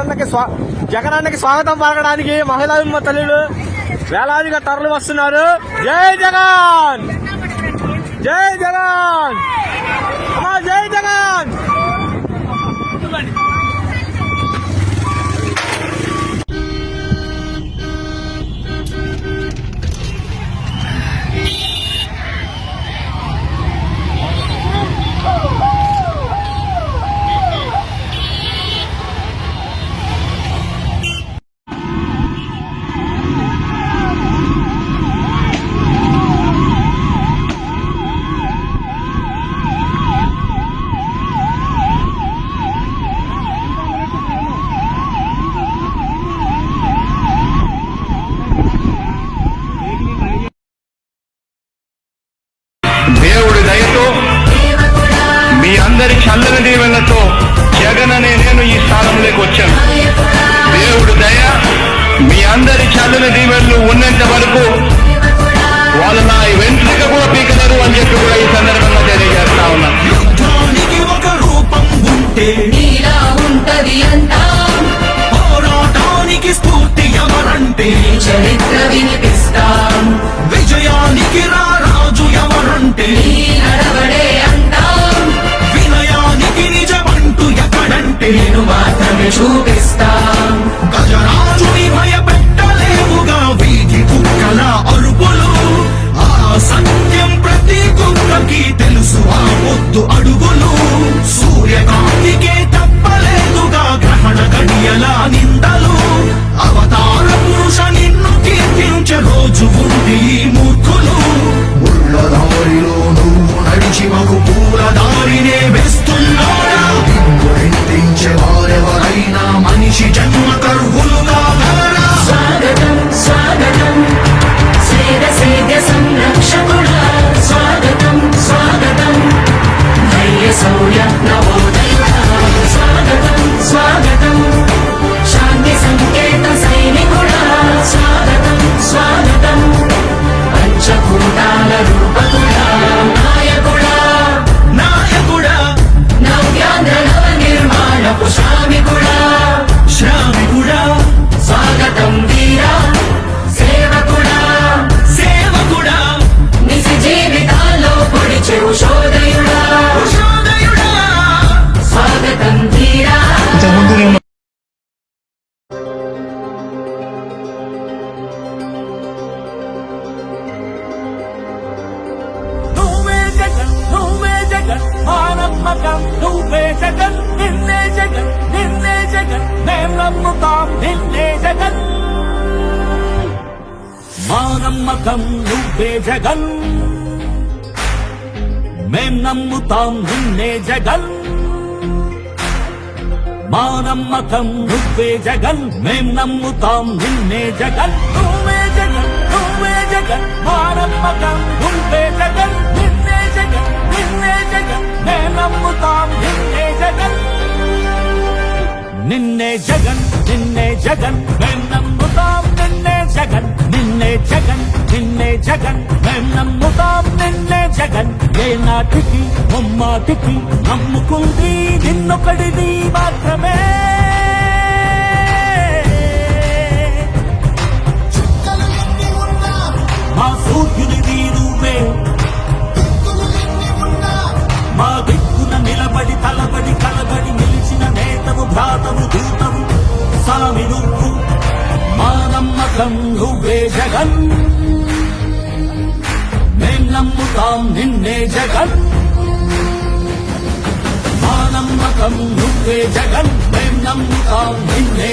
జగనన్నకి స్వాగతం పలకడానికి మహిళా తల్లులు వేలాదిగా తరలి వస్తున్నారు. జై జగన్, జై జగన్, జై జగన్. దేవుడి దయతో మీ అందరి చల్లని దీవెనలతో జగన్ అనే నేను ఈ స్థానంలోకి వచ్చాను. దేవుడి దయ మీ అందరి చల్లని దీవెనలు ఉన్నంత వరకు వాళ్ళు నా వెంట్రుక కూడా పీకలేరు అని చెప్పి కూడా ఈ సందర్భంగా తెలియజేస్తా ఉన్నాను. యుద్ధానికి ఒక రూపం ఉంటే నీలా ఉంటది అంటాం, పోరాటానికి స్ఫూర్తి ఎవరంటే చరిత్ర వినిపిస్తాం, విజయానికి రారాజు ఎవరంటే నీ నడవడే అంటాం, వినయానికి నిజమంటూ ఎక్కడంటే నేను మాత్రమే చూపిస్తాం. గజరాజుని భయపెట్టలేవుగా వీధి కుక్కల అరుపులు. ఆ సత్యం ప్రతి కుక్కకి తెలుసు, ఆ పొద్దు అడుగులు. సూర్యకాంతికే తప్పలేదుగా గ్రహణ గడియల నిందలు. అవతార పురుష నిన్ను కీర్తించే రోజు ఉంది ఈ మూర్ఖులు. ముళ్ళ దారిలో నువ్వు నడిచి మగు పూల దారినే వేస్తున్నాడా? నిన్ను నిందించే వారెవరైనా మనిషి జన్మ కరువులుగా మారా. స్వాగతం స్వాగతం సేద సేద్య సంరక్షకుడా, స్వాగతం స్వాగతం ధైర్య శౌర్య నవోదయుడా, స్వాగతం స్వాగతం శాంతి సంకేత సైనికుడా, స్వాగతం స్వాగతం పంచభూతాల రూపకుడా, నాయకుడా నాయకుడా, నవ్యాంధ్ర నవ నిర్మాణపు శ్రామికుడా, శ్రామికుడా, స్వాగతం వీరా సేవకుడా, సేవకుడా, నిజ జీవితాల్లో పొడిచే ఉషోదయుడా, ఉషోదయుడా. స్వాగతం వీరా. నువ్వే జగన్, నువ్వే జగన్, మా నమ్మకం నువ్వే జగన్, నిన్నే జగన్, నిన్నే జగన్, మేం నమ్ముతాం నిన్నే జగన్. మా నమ్మకం నువ్వే జగన్, మేం నమ్ముతాం నిన్నే జగన్. మా నమ్మకం నువ్వే జగన్, మేం నమ్ముతాం నిన్నే జగన్. నువ్వే జగన్, నువ్వే జగన్, మా నమ్మకం నువ్వే జగన్, నిన్నే జగన్, నిన్నే జగన్, మేం నమ్ముతాం నిన్నే జగన్. నిన్నే జగన్, నిన్నే జగన్, మేం నమ్ముతాం నిన్నే జగన్, నిన్నే జగన్, నిన్నే జగన్, మేం నమ్ముతాం నిన్నే జగన్. ఏ నాటికి ముమ్మాటికి నమ్ముకుంది నిన్నొకడిది మాత్రమే. మా సూర్యునిది నువ్వే, మా దిక్కున నిలబడి తలబడి కలబడి నిలిచిన నేతవు భ్రాతవు దూతవు సామి నువ్వు. మా నమ్మకం నువ్వే జగన్, మేం నమ్ముతాం నిన్నే జగన్. మా నమ్మకం నువ్వే జగన్, మేం నమ్ముతాం నిన్నే